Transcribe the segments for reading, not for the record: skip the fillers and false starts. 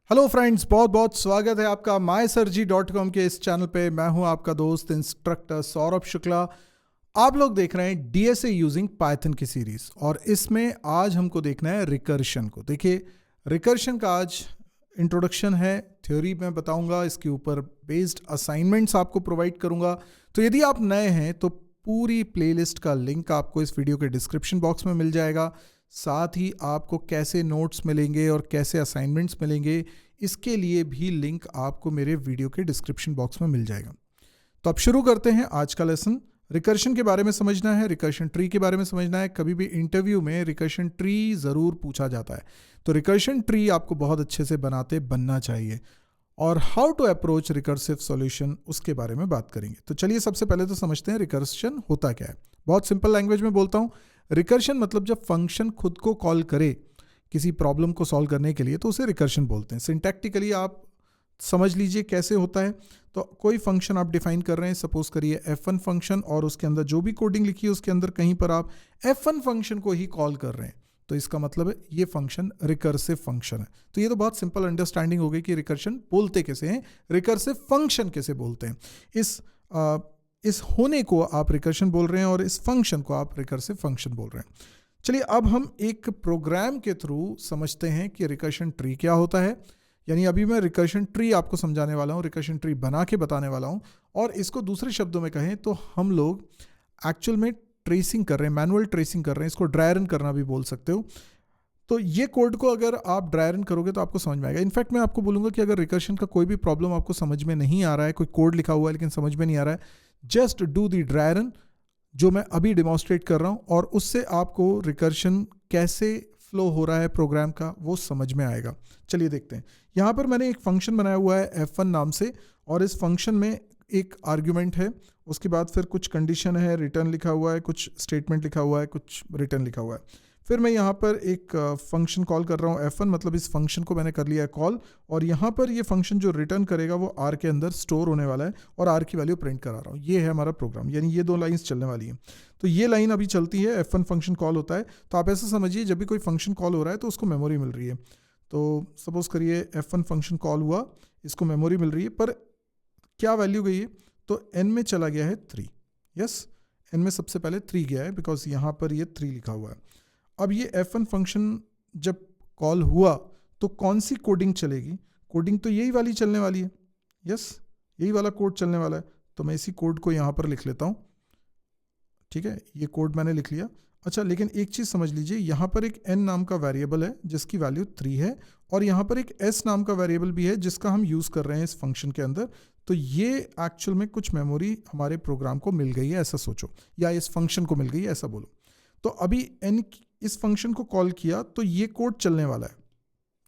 Hello friends, बहुत बहुत स्वागत है आपका mysurgy.com के इस चैनल पे। मैं हूं आपका दोस्त इंस्ट्रक्टर सौरभ शुक्ला। आप लोग देख रहे हैं डीएसए यूजिंग पाइथन की सीरीज और इसमें आज हमको देखना है रिकर्शन को। देखिए, रिकर्शन का आज इंट्रोडक्शन है, थ्योरी मैं बताऊंगा, इसके ऊपर बेस्ड असाइनमेंट्स आपको प्रोवाइड करूंगा। तो यदि आप नए हैं तो पूरी प्लेलिस्ट का लिंक आपको इस वीडियो के डिस्क्रिप्शन बॉक्स में मिल जाएगा। साथ ही आपको कैसे नोट्स मिलेंगे और कैसे असाइनमेंट्स मिलेंगे, इसके लिए भी लिंक आपको मेरे वीडियो के डिस्क्रिप्शन बॉक्स में मिल जाएगा। तो अब शुरू करते हैं आज का लेसन। रिकर्शन के बारे में समझना है, रिकर्शन ट्री के बारे में समझना है। कभी भी इंटरव्यू में रिकर्शन ट्री ज़रूर पूछा जाता है, तो रिकर्शन ट्री आपको बहुत अच्छे से बनाते बनना चाहिए। और how to approach recursive solution, उसके बारे में बात करेंगे। तो चलिए सबसे पहले तो समझते हैं रिकर्शन होता क्या है। बहुत सिंपल लैंग्वेज में बोलता हूँ। रिकर्शन मतलब जब फंक्शन खुद को कॉल करे किसी प्रॉब्लम को सॉल्व करने के लिए, तो उसे रिकर्शन बोलते हैं। सिंटैक्टिकली आप समझ लीजिए कैसे होता है। तो कोई फंक्शन आप डिफाइन कर रहे हैं, सपोज करिए f1 फंक्शन, और उसके अंदर जो भी कोडिंग लिखी है उसके अंदर कहीं पर आप f1 फंक्शन को ही कॉल कर रहे हैं, तो इसका मतलब है ये फंक्शन रिकर्सिव फंक्शन है। तो ये तो बहुत सिंपल अंडरस्टैंडिंग हो गई कि रिकर्शन बोलते कैसे हैं, रिकर्सिव फंक्शन कैसे बोलते हैं। इस होने को आप रिकर्शन बोल रहे हैं और इस फंक्शन को आप रिकर्सिव फंक्शन बोल रहे हैं। चलिए अब हम एक प्रोग्राम के थ्रू समझते हैं कि रिकर्शन ट्री क्या होता है। यानी अभी मैं रिकर्शन ट्री आपको समझाने वाला हूँ, रिकर्शन ट्री बना के बताने वाला हूँ। और इसको दूसरे शब्दों में कहें तो हम लोग एक्चुअल में ट्रेसिंग कर रहे हैं, मैनुअल ट्रेसिंग कर रहे हैं। इसको ड्राई रन करना भी बोल सकते हो। तो ये कोड को अगर आप ड्राई रन करोगे तो आपको समझ में आएगा। इनफैक्ट मैं आपको बोलूँगा कि अगर रिकर्शन का कोई भी प्रॉब्लम आपको समझ में नहीं आ रहा है, कोई कोड लिखा हुआ है लेकिन समझ में नहीं आ रहा है, just do the dry run जो मैं अभी डेमोन्स्ट्रेट कर रहा हूँ, और उससे आपको रिकर्शन कैसे फ्लो हो रहा है प्रोग्राम का वो समझ में आएगा। चलिए देखते हैं। यहाँ पर मैंने एक फंक्शन बनाया हुआ है f1 नाम से, और इस फंक्शन में एक आर्ग्यूमेंट है, उसके बाद फिर कुछ कंडीशन है, रिटर्न लिखा हुआ है, कुछ स्टेटमेंट लिखा हुआ है, कुछ रिटर्न लिखा हुआ है। फिर मैं यहाँ पर एक फंक्शन कॉल कर रहा हूँ f1, मतलब इस फंक्शन को मैंने कर लिया है कॉल, और यहाँ पर ये फंक्शन जो रिटर्न करेगा वो r के अंदर स्टोर होने वाला है, और r की वैल्यू प्रिंट करा रहा हूँ। ये है हमारा प्रोग्राम, यानी ये दो लाइंस चलने वाली हैं। तो ये लाइन अभी चलती है, f1 फंक्शन कॉल होता है। तो आप ऐसा समझिए, जब भी कोई फंक्शन कॉल हो रहा है तो उसको मेमोरी मिल रही है। तो सपोज करिए f1 फंक्शन कॉल हुआ, इसको मेमोरी मिल रही है, पर क्या वैल्यू गई है, तो n में चला गया है 3। यस, n में सबसे पहले 3 गया है, बिकॉज यहाँ पर ये 3 लिखा हुआ है। अब ये f1 फंक्शन जब कॉल हुआ तो कौन सी कोडिंग चलेगी? कोडिंग तो यही वाली चलने वाली है। यस, यही वाला कोड चलने वाला है। तो मैं इसी कोड को यहाँ पर लिख लेता हूँ। ठीक है, ये कोड मैंने लिख लिया। अच्छा, लेकिन एक चीज़ समझ लीजिए, यहाँ पर एक n नाम का वेरिएबल है जिसकी वैल्यू 3 है, और यहाँ पर एक s नाम का वेरिएबल भी है जिसका हम यूज़ कर रहे हैं इस फंक्शन के अंदर। तो ये एक्चुअल में कुछ मेमोरी हमारे प्रोग्राम को मिल गई है, ऐसा सोचो, या इस फंक्शन को मिल गई है, ऐसा बोलो। तो अभी n इस फंक्शन को कॉल किया तो ये कोड चलने वाला है।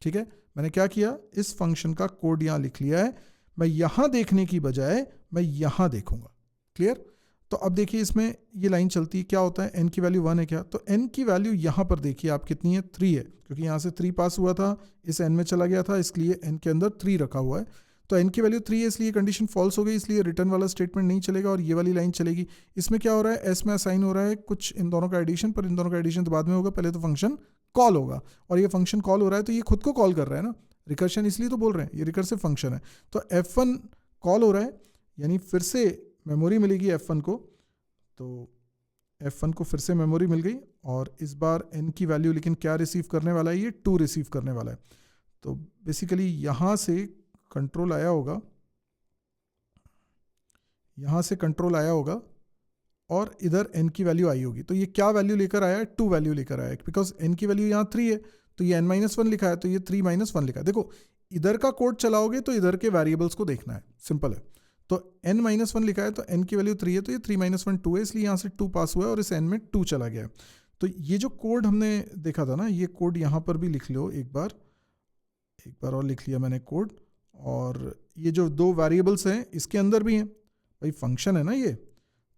ठीक है, मैंने क्या किया, इस फंक्शन का कोड यहाँ लिख लिया है। मैं यहाँ देखने की बजाय मैं यहाँ देखूंगा। क्लियर? तो अब देखिए, इसमें ये लाइन चलती है, क्या होता है, n की वैल्यू 1 है क्या, तो n की वैल्यू यहाँ पर देखिए आप कितनी है, 3 है, क्योंकि यहाँ से 3 पास हुआ था, इस n में चला गया था, इसलिए n के अंदर 3 रखा हुआ है। तो n की वैल्यू 3 है, इसलिए कंडीशन फॉल्स हो गई, इसलिए रिटर्न वाला स्टेटमेंट नहीं चलेगा और ये वाली लाइन चलेगी। इसमें क्या हो रहा है, s में असाइन हो रहा है कुछ इन दोनों का एडिशन, पर इन दोनों का एडिशन तो बाद में होगा, पहले तो फंक्शन कॉल होगा। और ये फंक्शन कॉल हो रहा है तो ये खुद को कॉल कर रहा है ना, रिकर्शन इसलिए तो बोल रहे हैं, ये रिकर्सिव फंक्शन है। तो f1 कॉल हो रहा है, यानी फिर से मेमोरी मिलेगी f1 को। तो f1 को फिर से मेमोरी मिल गई, और इस बार n की वैल्यू लेकिन क्या रिसीव करने वाला है, ये 2 रिसीव करने वाला है। तो बेसिकली यहाँ से कंट्रोल आया होगा, यहाँ से कंट्रोल आया होगा, और इधर n की वैल्यू आई होगी। तो ये क्या वैल्यू लेकर आया है, 2 वैल्यू लेकर आया है, बिकॉज n की वैल्यू यहाँ 3 है, तो ये n-1 लिखा है, तो ये 3-1 लिखा है। देखो, इधर का कोड चलाओगे तो इधर के वेरिएबल्स को देखना है, सिंपल है। तो n-1 लिखा है, तो n की वैल्यू 3 है, तो ये 3-1 2 है, इसलिए यहाँ से 2 पास हुआ है और इस n में 2 चला गया है। तो ये जो कोड हमने देखा था ना, ये कोड यहाँ पर भी लिख लो एक बार और लिख लिया मैंने कोड। और ये जो 2 वेरिएबल्स हैं इसके अंदर भी हैं, भाई फंक्शन है ना ये,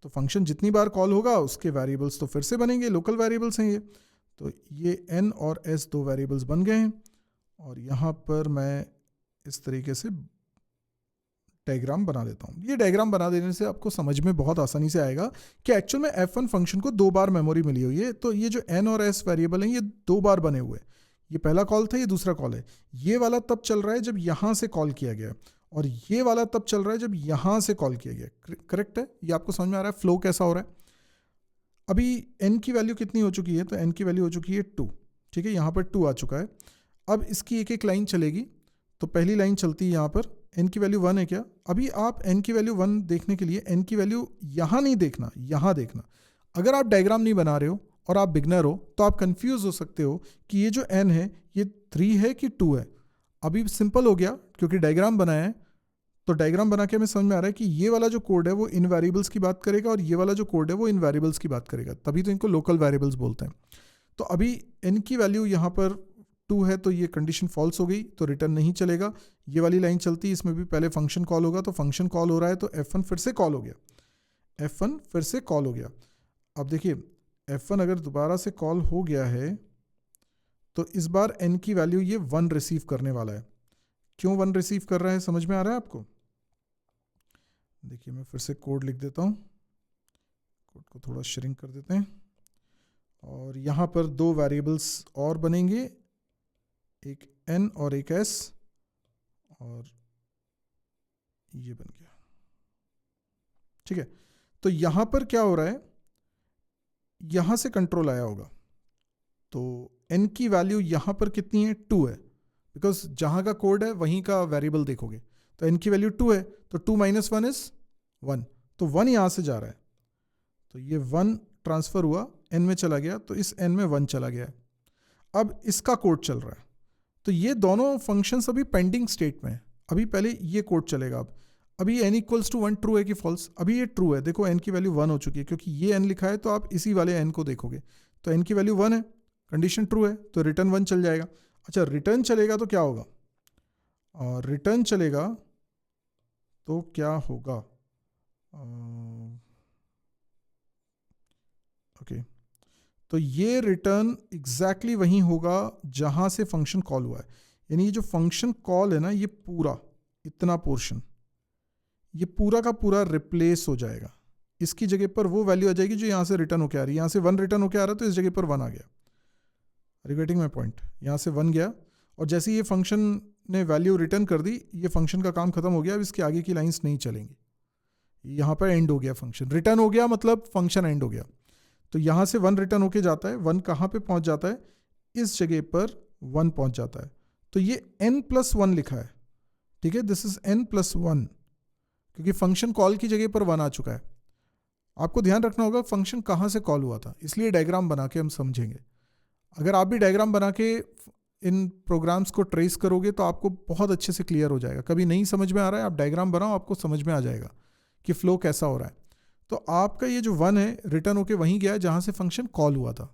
तो फंक्शन जितनी बार कॉल होगा उसके वेरिएबल्स तो फिर से बनेंगे, लोकल वेरिएबल्स हैं ये। तो ये n और s 2 वेरिएबल्स बन गए हैं, और यहाँ पर मैं इस तरीके से डायग्राम बना देता हूँ। ये डायग्राम बना देने से आपको समझ में बहुत आसानी से आएगा कि एक्चुअल में f1 फंक्शन को 2 बार मेमोरी मिली हुई है। तो ये जो n और s वेरिएबल हैं ये 2 बार बने हुए हैं। ये पहला कॉल था, ये दूसरा कॉल है। ये वाला तब चल रहा है जब यहाँ से कॉल किया गया, और ये वाला तब चल रहा है जब यहाँ से कॉल किया गया। करेक्ट है? ये आपको समझ में आ रहा है फ्लो कैसा हो रहा है? अभी n की वैल्यू कितनी हो चुकी है? तो n की वैल्यू हो चुकी है 2। ठीक है, यहाँ पर 2 आ चुका है। अब इसकी एक एक लाइन चलेगी। तो पहली लाइन चलती है यहाँ पर, n की वैल्यू 1 है क्या? अभी आप n की वैल्यू 1 देखने के लिए n की वैल्यू यहाँ नहीं देखना, यहाँ देखना। अगर आप डायग्राम नहीं बना रहे हो और आप बिगनर हो तो आप कंफ्यूज हो सकते हो कि ये जो n है ये 3 है कि 2 है। अभी सिंपल हो गया क्योंकि डायग्राम बनाया है। तो डायग्राम बना के हमें समझ में आ रहा है कि ये वाला जो कोड है वो इन वेरिएबल्स की बात करेगा और ये वाला जो कोड है वो इन वेरिएबल्स की बात करेगा, तभी तो इनको लोकल वेरिएबल्स बोलते हैं। तो अभी n की वैल्यू यहाँ पर 2 है तो ये कंडीशन फॉल्स हो गई, तो रिटर्न नहीं चलेगा। ये वाली लाइन चलती है, इसमें भी पहले फंक्शन कॉल होगा, तो फंक्शन कॉल हो रहा है तो f1 फिर से कॉल हो गया, f1 फिर से कॉल हो गया। अब देखिए f1 अगर दोबारा से कॉल हो गया है तो इस बार n की वैल्यू ये 1 रिसीव करने वाला है। क्यों 1 रिसीव कर रहा है, समझ में आ रहा है आपको? देखिए मैं फिर से कोड लिख देता हूँ, कोड को थोड़ा श्रिंक कर देते हैं, और यहाँ पर 2 वेरिएबल्स और बनेंगे, एक n और एक s, और ये बन गया। ठीक है, तो यहाँ पर क्या हो रहा है, यहाँ से कंट्रोल आया होगा, तो n की वैल्यू यहाँ पर कितनी है? 2 है, बिकॉज जहाँ का कोड है वहीं का वेरिएबल देखोगे। तो n की वैल्यू 2 है, तो 2 - 1 इज 1, तो 1 यहाँ से जा रहा है, तो ये 1 ट्रांसफर हुआ n में चला गया, तो इस n में 1 चला गया है। अब इसका कोड चल रहा है, तो ये दोनों फंक्शंस अभी पेंडिंग स्टेट में है। अभी पहले ये कोड चलेगा। अब अभी n = 1 ट्रू है कि फॉल्स? अभी ये ट्रू है, देखो n की वैल्यू 1 हो चुकी है, क्योंकि ये n लिखा है तो आप इसी वाले n को देखोगे। तो n की वैल्यू 1 है, कंडीशन ट्रू है, तो रिटर्न 1 चल जाएगा। अच्छा, रिटर्न चलेगा तो क्या होगा? और रिटर्न चलेगा तो क्या होगा? ओके, तो ये रिटर्न एग्जैक्टली वहीं होगा जहां से फंक्शन कॉल हुआ है। यानी ये जो फंक्शन कॉल है ना, ये पूरा इतना पोर्शन, ये पूरा का पूरा रिप्लेस हो जाएगा। इसकी जगह पर वो वैल्यू आ जाएगी जो यहाँ से रिटर्न होके आ रही है। यहाँ से 1 रिटर्न होके आ रहा है तो इस जगह पर 1 आ गया। Are you getting my point? यहाँ से 1 गया, और जैसे ये फंक्शन ने वैल्यू रिटर्न कर दी, ये फंक्शन का काम खत्म हो गया। अब इसके आगे की लाइंस नहीं चलेंगी, यहाँ पर एंड हो गया, फंक्शन रिटर्न हो गया, मतलब फंक्शन एंड हो गया। तो यहाँ से 1 रिटर्न होके जाता है, 1 कहाँ पे पहुँच जाता है? इस जगह पर 1 पहुँच जाता है। तो ये n+1 लिखा है। ठीक है, दिस इज n+1, क्योंकि फंक्शन कॉल की जगह पर 1 आ चुका है। आपको ध्यान रखना होगा फंक्शन कहाँ से कॉल हुआ था, इसलिए डायग्राम बना के हम समझेंगे। अगर आप भी डायग्राम बना के इन प्रोग्राम्स को ट्रेस करोगे तो आपको बहुत अच्छे से क्लियर हो जाएगा। कभी नहीं समझ में आ रहा है, आप डायग्राम बनाओ, आपको समझ में आ जाएगा कि फ्लो कैसा हो रहा है। तो आपका ये जो 1 है रिटर्न होके वहीं गया है जहाँ से फंक्शन कॉल हुआ था।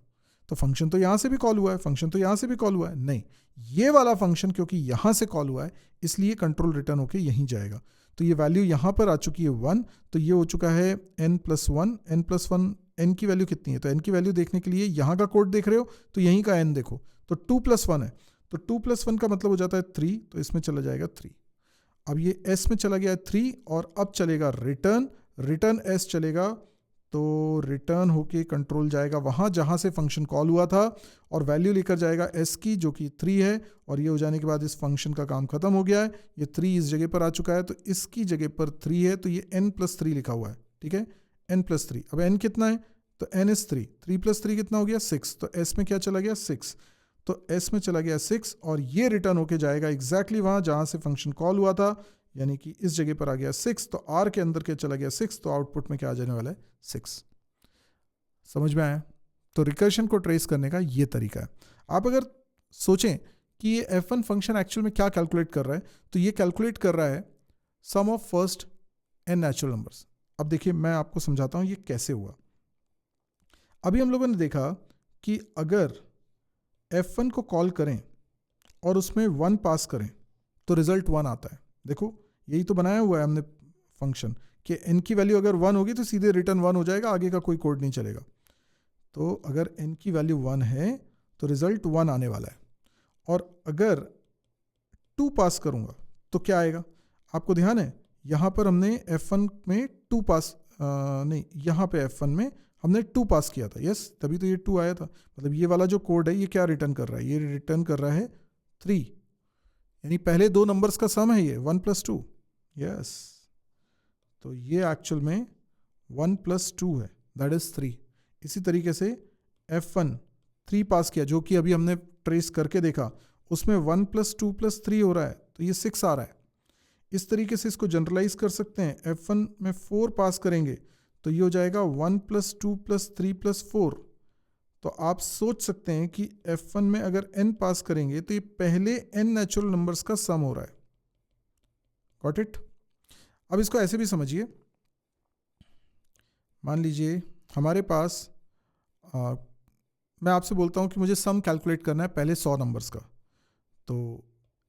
तो फंक्शन तो यहाँ से भी कॉल हुआ है, फंक्शन तो यहाँ से भी कॉल हुआ है, नहीं, ये वाला फंक्शन क्योंकि यहाँ से कॉल हुआ है इसलिए कंट्रोल रिटर्न होके यहीं जाएगा। तो ये वैल्यू यहाँ पर आ चुकी है 1, तो ये हो चुका है n+1। n+1, n की वैल्यू कितनी है? तो n की वैल्यू देखने के लिए यहाँ का कोड देख रहे हो तो यहीं का n देखो, तो 2+1 है, तो 2+1 का मतलब हो जाता है 3, तो इसमें चला जाएगा 3। अब ये s में चला गया है 3, और अब चलेगा रिटर्न s चलेगा, तो रिटर्न होके कंट्रोल जाएगा वहाँ जहाँ से फंक्शन कॉल हुआ था, और वैल्यू लेकर जाएगा s की जो कि 3 है, और ये हो जाने के बाद इस फंक्शन का काम खत्म हो गया है। ये 3 इस जगह पर आ चुका है, तो इसकी जगह पर 3 है, तो ये n+3 लिखा हुआ है। ठीक है, n+3। अब n कितना है? तो n इज 3, 3+3 कितना हो गया? 6। तो s में क्या चला गया? 6। तो s में चला गया 6, और ये रिटर्न होके जाएगा एग्जैक्टली वहाँ जहाँ से फंक्शन कॉल हुआ था, यानी कि इस जगह पर आ गया 6। तो r के अंदर क्या चला गया? 6। तो आउटपुट में क्या आ जाने वाला है? 6। समझ में आया? तो रिकर्शन को ट्रेस करने का ये तरीका है। आप अगर सोचें कि ये f1 फंक्शन एक्चुअल में क्या कैलकुलेट कर रहा है, तो ये कैलकुलेट कर रहा है sum of first n natural numbers. अब देखिए मैं आपको समझाता हूँ ये कैसे हुआ। अभी हम लोगों ने देखा कि अगर f1 को कॉल करें और उसमें 1 पास करें तो रिजल्ट 1 आता है। देखो यही तो बनाया हुआ है हमने फंक्शन कि n की वैल्यू अगर 1 होगी तो सीधे रिटर्न 1 हो जाएगा, आगे का कोई कोड नहीं चलेगा। तो अगर n की वैल्यू 1 है तो रिजल्ट 1 आने वाला है, और अगर 2 पास करूंगा तो क्या आएगा? आपको ध्यान है यहाँ पर हमने f1 में 2 पास नहीं, यहाँ पे f1 में हमने 2 पास किया था, यस, तभी तो ये 2 आया था। मतलब ये वाला जो कोड है ये क्या रिटर्न कर रहा है, ये रिटर्न कर रहा है 3, यानी पहले 2 नंबर्स का सम है ये 1 + 2, यस। तो ये एक्चुअल में 1 + 2 है, दैट इज 3। इसी तरीके से F1 3 पास किया, जो कि अभी हमने ट्रेस करके देखा, उसमें 1 + 2 + 3 हो रहा है, तो ये 6 आ रहा है। इस तरीके से इसको जनरलाइज कर सकते हैं। F1 में 4 पास करेंगे तो ये हो जाएगा 1 + 2 + 3 + 4। तो आप सोच सकते हैं कि F1 में अगर n पास करेंगे तो ये पहले n नेचुरल नंबर्स का सम हो रहा है। Got it? अब इसको ऐसे भी समझिए, मान लीजिए हमारे पास मैं आपसे बोलता हूँ कि मुझे सम कैलकुलेट करना है पहले 100 नंबर्स का। तो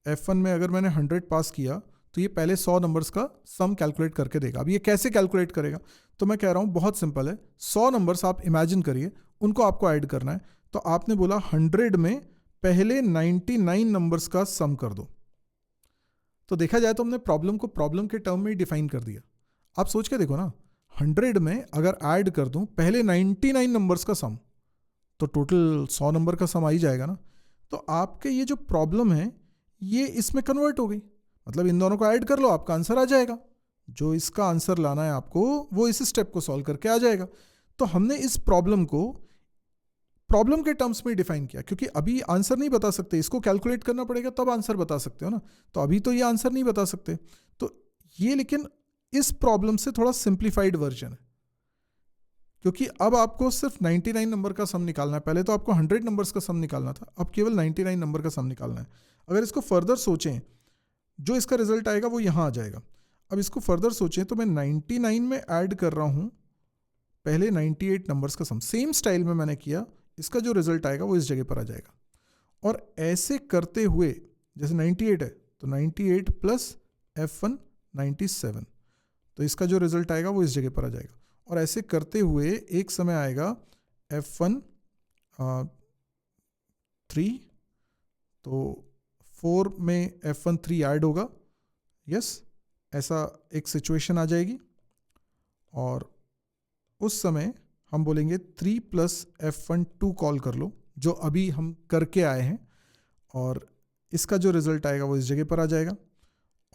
F1 में अगर मैंने 100 पास किया तो ये पहले 100 नंबर्स का सम कैलकुलेट करके देगा। अब ये कैसे कैलकुलेट करेगा? तो मैं कह रहा हूँ बहुत सिंपल है। 100 नंबर्स आप इमेजिन करिए, उनको आपको ऐड करना है। तो आपने बोला 100 में पहले 99 नंबर्स का सम कर दो। तो देखा जाए तो हमने प्रॉब्लम को प्रॉब्लम के टर्म में ही डिफाइन कर दिया। आप सोच के देखो ना, 100 में अगर ऐड कर दूं पहले 99 नंबर्स का सम, तो टोटल 100 नंबर का सम आ ही जाएगा ना। तो आपके ये जो प्रॉब्लम है ये इसमें कन्वर्ट हो गई, मतलब इन दोनों को ऐड कर लो, आपका आंसर आ जाएगा। जो इसका आंसर लाना है आपको वो इस स्टेप को सॉल्व करके आ जाएगा। तो हमने इस प्रॉब्लम को प्रॉब्लम के टर्म्स में डिफाइन किया, क्योंकि अभी आंसर नहीं बता सकते, इसको कैलकुलेट करना पड़ेगा तब आंसर बता सकते हो ना। तो अभी तो ये आंसर नहीं बता सकते। तो ये लेकिन इस प्रॉब्लम से थोड़ा सिंप्लीफाइड वर्जन है, क्योंकि अब आपको सिर्फ 99 नंबर का सम निकालना है। पहले तो आपको 100 नंबर्स का सम निकालना था, अब केवल 99 नंबर का सम निकालना है। अगर इसको फर्दर सोचें, जो इसका रिजल्ट आएगा वो यहाँ आ जाएगा। अब इसको फर्दर सोचें तो मैं 99 में ऐड कर रहा हूँ पहले 98 नंबर्स का सम, सेम स्टाइल में मैंने किया। इसका जो रिजल्ट आएगा वो इस जगह पर आ जाएगा। और ऐसे करते हुए, जैसे 98 है तो 98 + F1 97, तो इसका जो रिजल्ट आएगा वो इस जगह पर आ जाएगा। और ऐसे करते हुए एक समय आएगा F1 3, तो 4 में F1 3 ऐड होगा, यस, ऐसा एक सिचुएशन आ जाएगी। और उस समय हम बोलेंगे 3 + F1 2 कॉल कर लो, जो अभी हम करके आए हैं, और इसका जो रिजल्ट आएगा वो इस जगह पर आ जाएगा।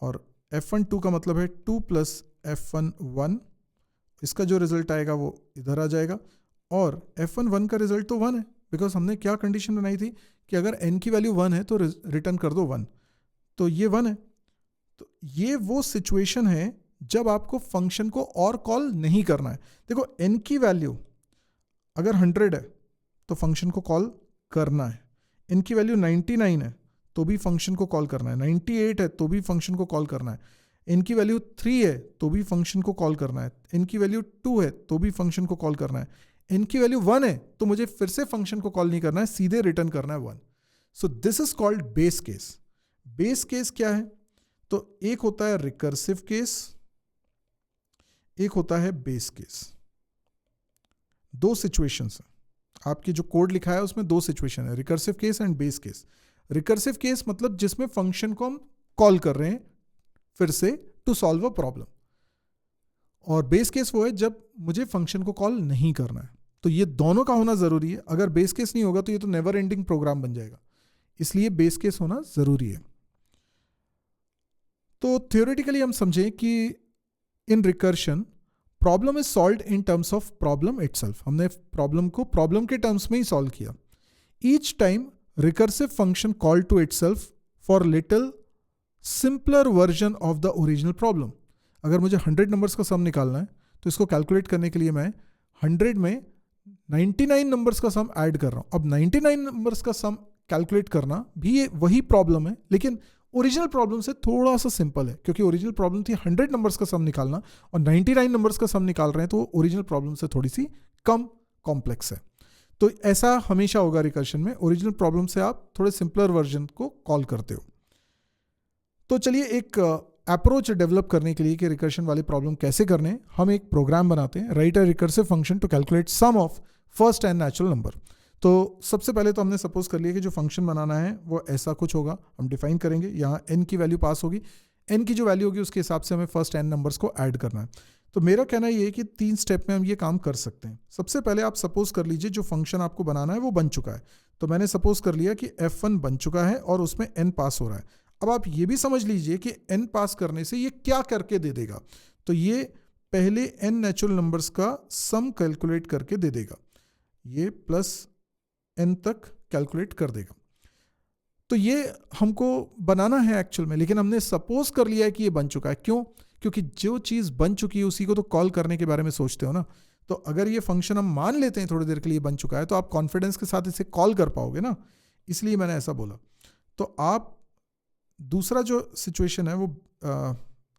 और F1 2 का मतलब है 2 + F1 1, इसका जो रिजल्ट आएगा वो इधर आ जाएगा। और F1 1 का रिजल्ट तो 1 है, बिकॉज हमने क्या कंडीशन बनाई थी कि अगर n की वैल्यू 1 है तो रिटर्न कर दो 1, तो ये 1 है। तो ये वो सिचुएशन है जब आपको फंक्शन को और कॉल नहीं करना है। देखो, n की वैल्यू अगर 100 है तो फंक्शन को कॉल करना है, n की वैल्यू 99 है तो भी फंक्शन को कॉल करना है, 98 है तो भी फंक्शन को कॉल करना है, n की वैल्यू 3 है तो भी फंक्शन को कॉल करना है, n की वैल्यू 2 है तो भी फंक्शन को कॉल करना है, n की वैल्यू 1 है तो मुझे फिर से फंक्शन को कॉल नहीं करना है, सीधे रिटर्न करना है 1। So this is called base case. Base case क्या है? तो एक होता है रिकर्सिव केस, एक होता है बेस केस। दो सिचुएशंस हैं, आपकी जो कोड लिखा है उसमें दो सिचुएशन है, recursive case and base case. Recursive case मतलब जिसमें फंक्शन को हम कॉल कर रहे हैं फिर से टू सॉल्व अ प्रॉब्लम, और बेस केस वो है जब मुझे फंक्शन को कॉल नहीं करना है। तो ये दोनों का होना जरूरी है। अगर बेस केस नहीं होगा तो ये तो नेवर एंडिंग प्रोग्राम बन जाएगा, इसलिए बेस केस होना जरूरी है। तो थियोरेटिकली हम समझें कि in recursion problem is solved in terms of problem itself. हमने प्रॉब्लम को प्रॉब्लम के टर्म्स में ही सॉल्व किया। Each time recursive function call to itself for little simpler version of the original problem. अगर मुझे 100 नंबर्स का सम निकालना है तो इसको कैलकुलेट करने के लिए मैं 100 में 99 नंबर्स का सम ऐड कर रहा हूं। अब 99 नंबर्स का सम कैलकुलेट करना भी वही प्रॉब्लम है, लेकिन ओरिजिनल प्रॉब्लम से थोड़ा सा सिंपल है, क्योंकि ओरिजिनल प्रॉब्लम थी 100 नंबर्स का सम निकालना और 99 नंबर्स का सम निकाल रहे हैं, तो ओरिजिनल प्रॉब्लम से थोड़ी सी कम कॉम्प्लेक्स है। तो ऐसा हमेशा होगा रिकर्शन में, ओरिजिनल प्रॉब्लम से आप थोड़े सिंपलर वर्जन को कॉल करते हो। तो चलिए एक अप्रोच डेवलप करने के लिए कि रिकर्शन वाले प्रॉब्लम कैसे करने, हम एक प्रोग्राम बनाते हैं, write a recursive function to calculate sum of first n natural number. तो सबसे पहले तो हमने सपोज कर लिया कि जो फंक्शन बनाना है वो ऐसा कुछ होगा। हम डिफाइन करेंगे, यहाँ n की वैल्यू पास होगी, n की जो वैल्यू होगी उसके हिसाब से हमें फर्स्ट n नंबर्स को ऐड करना है। तो मेरा कहना ये है कि 3 स्टेप में हम ये काम कर सकते हैं। सबसे पहले आप सपोज कर लीजिए जो फंक्शन आपको बनाना है वो बन चुका है। तो मैंने सपोज कर लिया कि f1 बन चुका है और उसमें n पास हो रहा है। अब आप ये भी समझ लीजिए कि n पास करने से ये क्या करके दे देगा। तो ये पहले n नेचुरल नंबर्स का सम कैलकुलेट करके दे देगा, ये प्लस n तक कैलकुलेट कर देगा। तो ये हमको बनाना है एक्चुअल में, लेकिन हमने सपोज कर लिया है कि ये बन चुका है। क्यों? क्योंकि जो चीज़ बन चुकी है उसी को तो कॉल करने के बारे में सोचते हो ना। तो अगर ये फंक्शन हम मान लेते हैं थोड़ी देर के लिए बन चुका है, तो आप कॉन्फिडेंस के साथ इसे कॉल कर पाओगे ना, इसलिए मैंने ऐसा बोला। तो आप दूसरा जो सिचुएशन है वो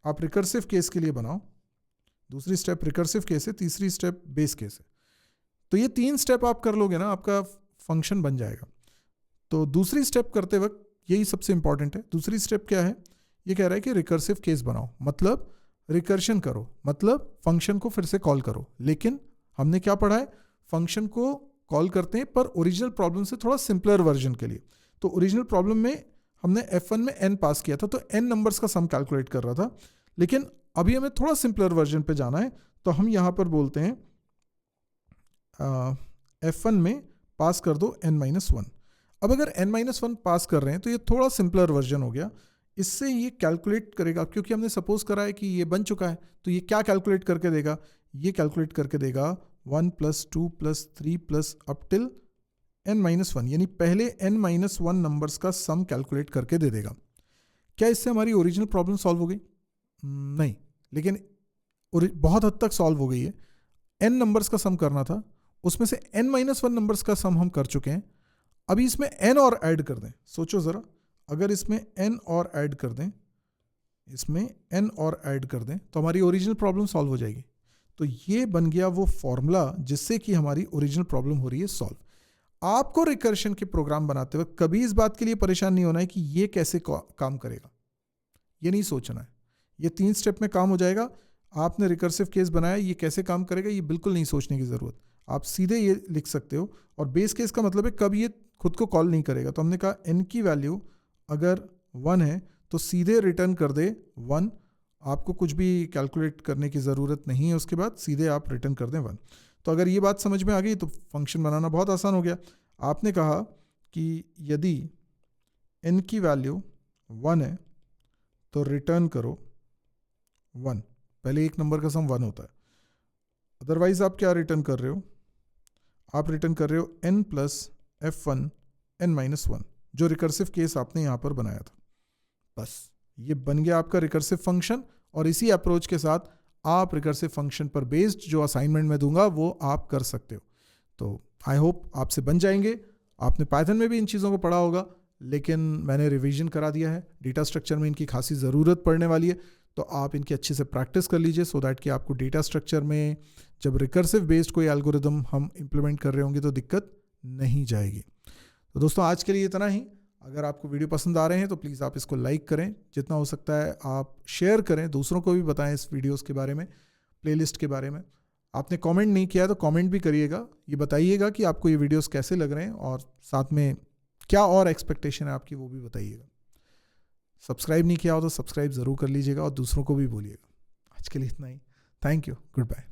आप रिकर्सिव केस के लिए बनाओ। दूसरी स्टेप रिकर्सिव केस है, तीसरी स्टेप बेस केस है। तो ये 3 स्टेप आप कर लोगे ना, आपका फंक्शन बन जाएगा। तो दूसरी स्टेप करते वक्त यही सबसे इंपॉर्टेंट है। दूसरी स्टेप क्या है? ये कह रहा है कि रिकर्सिव केस बनाओ, मतलब रिकर्शन करो, मतलब फंक्शन को फिर से कॉल करो। लेकिन हमने क्या पढ़ा है? फंक्शन को कॉल करते हैं पर ओरिजिनल प्रॉब्लम से थोड़ा सिंपलर वर्जन के लिए। तो ओरिजिनल प्रॉब्लम में हमने f1 में n पास किया था, तो n नंबर्स का सम कैलकुलेट कर रहा था। लेकिन अभी हमें थोड़ा सिंपलर वर्जन पे जाना है, तो हम यहाँ पर बोलते हैं f1 में पास कर दो n-1। अब अगर n-1 पास कर रहे हैं तो ये थोड़ा सिंपलर वर्जन हो गया। इससे ये कैलकुलेट करेगा, क्योंकि हमने सपोज करा है कि ये बन चुका है, तो ये क्या कैलकुलेट करके देगा? ये कैलकुलेट करके देगा 1 + 2 + 3 + अप टिल n-1, यानी पहले n-1 नंबर्स का सम कैलकुलेट करके दे देगा। क्या इससे हमारी ओरिजिनल प्रॉब्लम सॉल्व हो गई? नहीं, लेकिन बहुत हद तक सॉल्व हो गई है। n नंबर्स का सम करना था, उसमें से n-1 नंबर्स का सम हम कर चुके हैं। अभी इसमें n और ऐड कर दें। सोचो ज़रा, अगर इसमें n और ऐड कर दें, इसमें n और ऐड कर दें, तो हमारी ओरिजिनल प्रॉब्लम सॉल्व हो जाएगी। तो ये बन गया वो फॉर्मूला जिससे कि हमारी ओरिजिनल प्रॉब्लम हो रही है सॉल्व। आपको रिकर्शन के प्रोग्राम बनाते वक्त कभी इस बात के लिए परेशान नहीं होना है कि ये कैसे काम करेगा, ये नहीं सोचना है। ये 3 स्टेप में काम हो जाएगा। आपने रिकर्सिव केस बनाया, ये कैसे काम करेगा ये बिल्कुल नहीं सोचने की ज़रूरत। आप सीधे ये लिख सकते हो। और बेस केस का मतलब है कब ये खुद को कॉल नहीं करेगा। तो हमने कहा n की वैल्यू अगर 1 है तो सीधे रिटर्न कर दे 1। आपको कुछ भी कैलकुलेट करने की ज़रूरत नहीं है, उसके बाद सीधे आप रिटर्न कर दें 1। तो अगर ये बात समझ में आ गई तो फंक्शन बनाना बहुत आसान हो गया। आपने कहा कि यदि n की वैल्यू 1 है तो रिटर्न करो 1। पहले एक नंबर का सम 1 होता है। अदरवाइज आप क्या रिटर्न कर रहे हो? आप रिटर्न कर रहे हो n + f1 n-1, जो रिकर्सिव केस आपने यहाँ पर बनाया था। बस ये बन गया आपका रिकर्सिव फंक्शन। और इसी अप्रोच के साथ आप रिकर्सिव फंक्शन पर बेस्ड जो असाइनमेंट में दूंगा वो आप कर सकते हो। तो आई होप आपसे बन जाएंगे। आपने पाइथन में भी इन चीज़ों को पढ़ा होगा, लेकिन मैंने रिवीजन करा दिया है। डेटा स्ट्रक्चर में इनकी खासी ज़रूरत पड़ने वाली है, तो आप इनकी अच्छे से प्रैक्टिस कर लीजिए, सो दैट कि आपको डेटा स्ट्रक्चर में जब रिकर्सिव बेस्ड कोई एल्गोरिदम हम इम्प्लीमेंट कर रहे होंगे तो दिक्कत नहीं जाएगी। तो दोस्तों आज के लिए इतना ही। अगर आपको वीडियो पसंद आ रहे हैं तो प्लीज़ आप इसको लाइक करें, जितना हो सकता है आप शेयर करें, दूसरों को भी बताएं इस वीडियोस के बारे में, प्लेलिस्ट के बारे में। आपने कमेंट नहीं किया तो कमेंट भी करिएगा, ये बताइएगा कि आपको ये वीडियोस कैसे लग रहे हैं और साथ में क्या और एक्सपेक्टेशन है आपकी वो भी बताइएगा। सब्सक्राइब नहीं किया हो तो सब्सक्राइब ज़रूर कर लीजिएगा और दूसरों को भी बोलिएगा। आज के लिए इतना ही। Thank you, good bye.